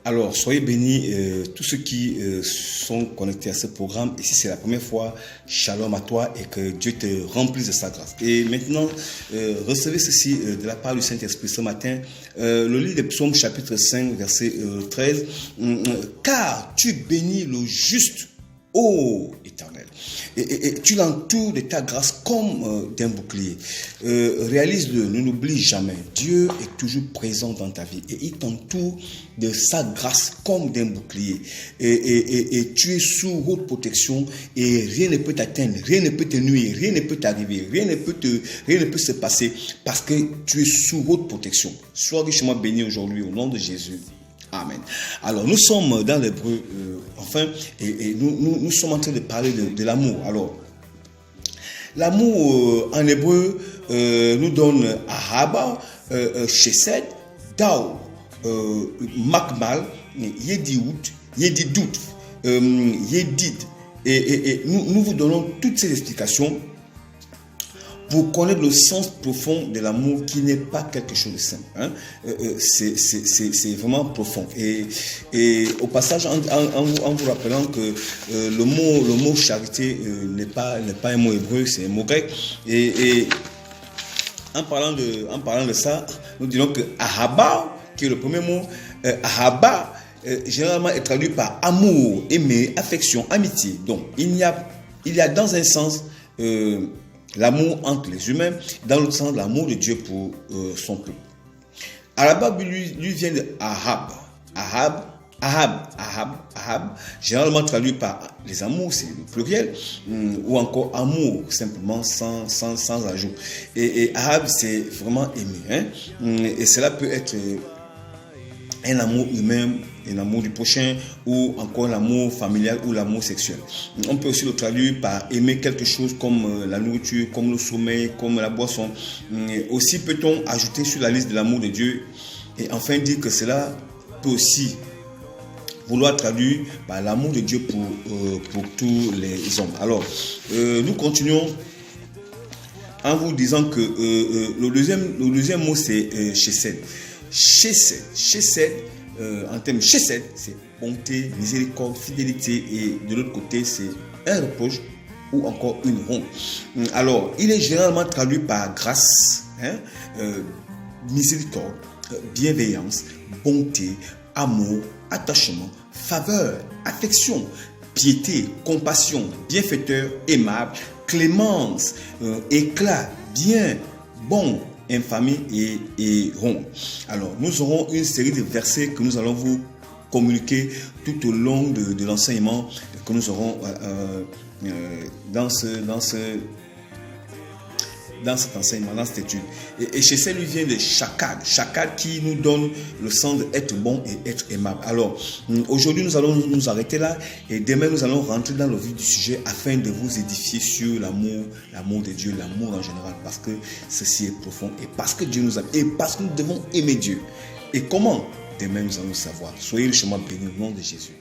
Alors, soyez bénis tous ceux qui sont connectés à ce programme. Et si c'est la première fois, shalom à toi et que Dieu te remplisse de sa grâce. Et maintenant, recevez ceci de la part du Saint-Esprit ce matin. Le livre des Psaumes, chapitre 5, verset 13. Car tu bénis le juste, ô Éternel, et tu l'entoures de ta grâce comme d'un bouclier. Réalise-le, ne l'oublie jamais. Dieu est toujours présent dans ta vie et il t'entoure de sa grâce comme d'un bouclier. Et tu es sous haute protection et rien ne peut t'atteindre, rien ne peut te nuire, rien ne peut t'arriver, rien ne peut se passer parce que tu es sous haute protection. Sois richement béni aujourd'hui au nom de Jésus. Amen. Alors, nous sommes dans l'hébreu, et nous sommes en train de parler de l'amour. Alors, l'amour en hébreu nous donne Ahaba, Chesed, Dao, Makmal, Yedidout, Yedid. Et nous vous donnons toutes ces explications pour connaître le sens profond de l'amour qui n'est pas quelque chose de simple. C'est vraiment profond. Et au passage, en vous rappelant que le mot charité n'est pas un mot hébreu, c'est un mot grec. Et en parlant de ça, nous disons que Ahaba, qui est le premier mot, Ahaba, généralement est traduit par amour, aimer, affection, amitié. Donc, il y a dans un sens l'amour entre les humains, dans l'autre sens, l'amour de Dieu pour son peuple. Ahaba lui vient de Ahab, généralement traduit par les amours, c'est le pluriel, ou encore amour, simplement sans ajout. Et Ahab, c'est vraiment aimer. Et cela peut être un amour humain, un amour du prochain, ou encore l'amour familial ou l'amour sexuel. On peut aussi le traduire par aimer quelque chose comme la nourriture, comme le sommeil, comme la boisson. Aussi peut-on ajouter sur la liste de l'amour de Dieu et enfin dire que cela peut aussi vouloir traduire par l'amour de Dieu pour tous les hommes. Alors, nous continuons en vous disant que le deuxième mot c'est Chesed. Chesed, en termes Chesed, c'est bonté, miséricorde, fidélité, et de l'autre côté, c'est un reproche ou encore une honte. Alors, il est généralement traduit par grâce, miséricorde, bienveillance, bonté, amour, attachement, faveur, affection, piété, compassion, bienfaiteur, aimable, clémence, éclat, bien, bon, infamie et honte. Alors, nous aurons une série de versets que nous allons vous communiquer tout au long de l'enseignement que nous aurons dans cet enseignement, dans cette étude. Et chez ça, lui vient de Shakad qui nous donne le sens d'être bon et être aimable. Alors, aujourd'hui, nous allons nous arrêter là et demain, nous allons rentrer dans le vif du sujet afin de vous édifier sur l'amour de Dieu, l'amour en général, parce que ceci est profond et parce que Dieu nous aime et parce que nous devons aimer Dieu. Et comment? Demain, nous allons savoir. Soyez richement bénis au nom de Jésus.